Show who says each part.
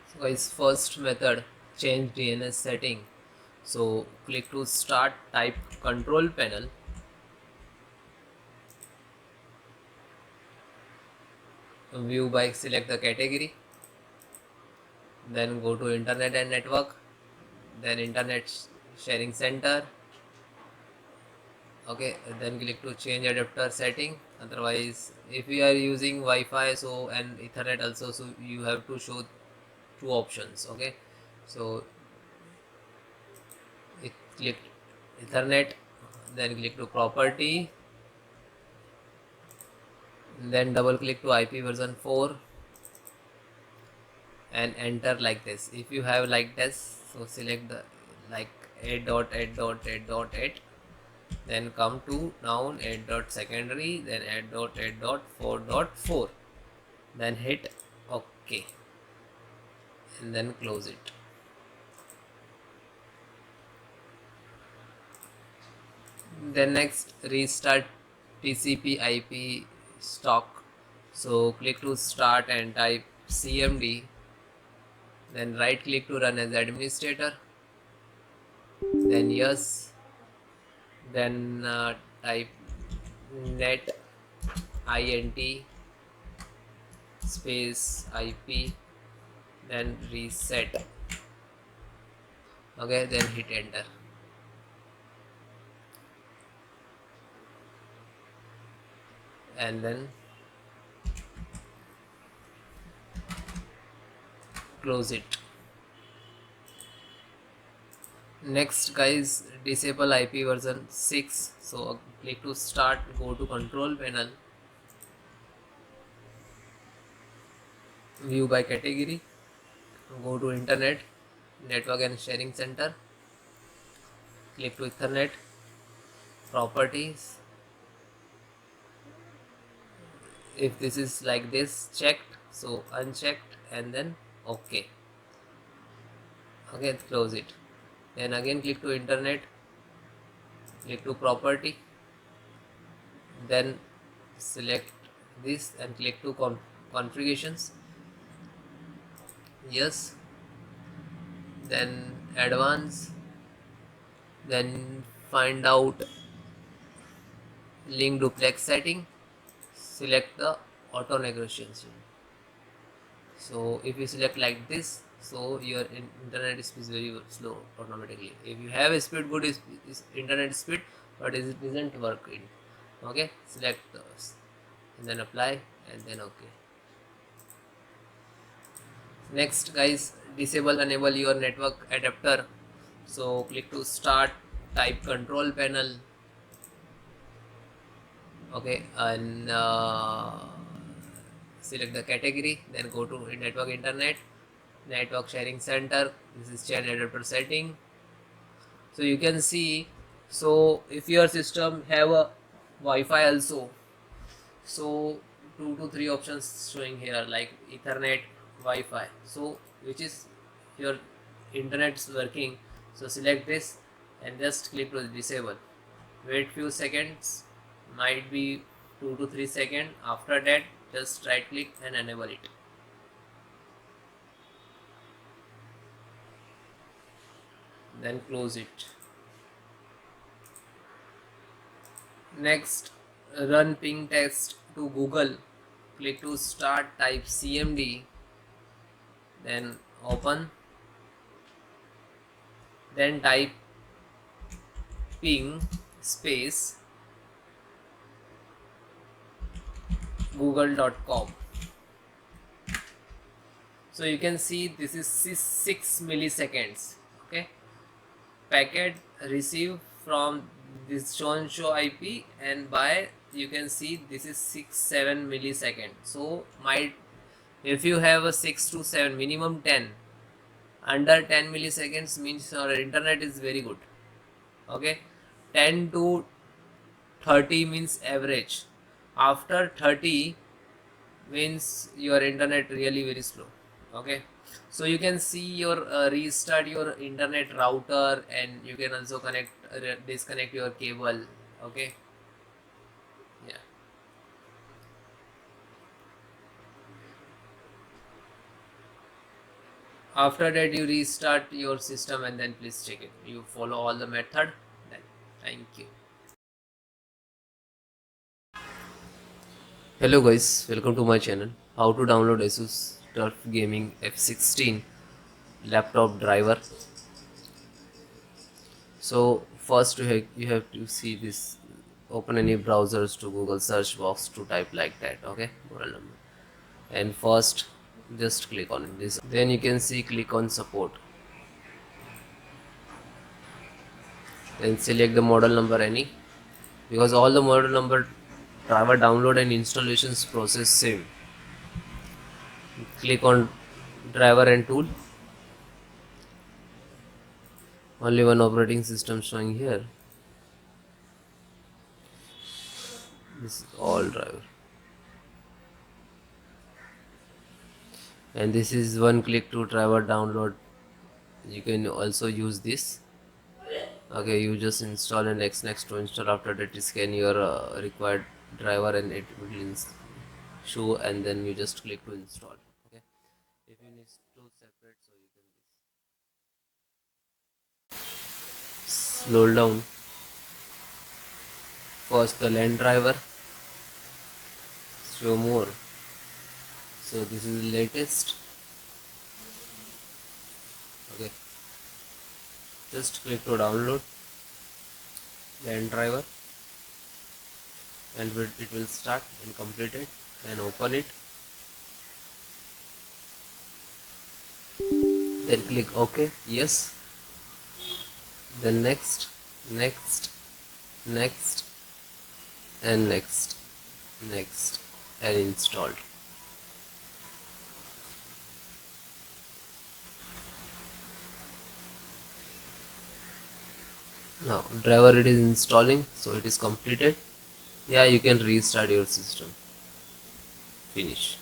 Speaker 1: So guys, first method, change DNS setting. So click to start, type control panel, view by, select the category, then go to internet and network, then internet sharing center. Okay, then click to change adapter setting. Otherwise, if you are using Wi-Fi so and Ethernet also, so you have to show two options. Okay, so click Ethernet, then click to property, then double click to IP version 4 and enter like this. If you have like this, so select the like 8.8.8.8, then come to noun 8.secondary, then 8.8.4.4, then hit OK and then close it. Then next, restart TCP IP stock. So click to start and type CMD, then right click to run as administrator, then yes, then type net int space IP, then reset. Okay, then hit enter. And then close it. Next guys, disable IP version 6. So click to start, go to control panel, view by category, go to internet, network and sharing center, click to Ethernet, properties. If this is like this checked, so unchecked and then OK. Okay, close it. Then again click to internet, click to property, then select this and click to configurations, yes, then advance, then find out link duplex setting, select the auto negotiation. So if you select like this, so your internet speed is very slow automatically. If you have a speed, good is internet speed, but it isn't working. Okay, select those and then apply and then OK. Next guys, disable enable your network adapter. So click to start, type control panel. Okay, and select the category, then go to network internet, network sharing center. This is change adapter setting. So you can see, so if your system have a Wi-Fi also, so 2 to 3 options showing here like Ethernet, Wi-Fi. So which is your internet's working, so select this and just click to disable. Wait few seconds, might be 2 to 3 seconds. After that, just right click and enable it. Then close it. Next, run ping test to Google. Click to start, type CMD, then open, then type ping space google.com. So you can see this is 6 milliseconds. Okay, packet received from this show IP and by, you can see this is 6-7 milliseconds. So might, if you have a 6 to 7, minimum 10, under 10 milliseconds means your internet is very good. Okay, 10 to 30 means average. After 30 means your internet really very slow. Okay, so you can see your restart your internet router, and you can also connect disconnect your cable. Okay, yeah. After that you restart your system and then please check it. You follow all the method, then thank you. Hello guys, welcome to my channel. How to download ASUS TUF Gaming F16 laptop driver. So first you have to see this, open any browsers to Google search box to type like that, okay, model number, and first just click on this, then you can see click on support, then select the model number any, because all the model number driver download and installations process same. Click on driver and tool, only one operating system showing here, this is all driver, and this is one click to driver download. You can also use this, okay. You just install and next to install. After that you scan your required driver and it will show, and then you just click to install, okay. If you need to separate, so you can slow down. First the LAN driver, show more, so this is the latest, okay. Just click to download LAN driver and it will start and complete it, then open it, then click OK, yes, then next, next, next, and next, next, and installed. Now driver it is installing, so it is completed. Yeah, you can restart your system. Finish.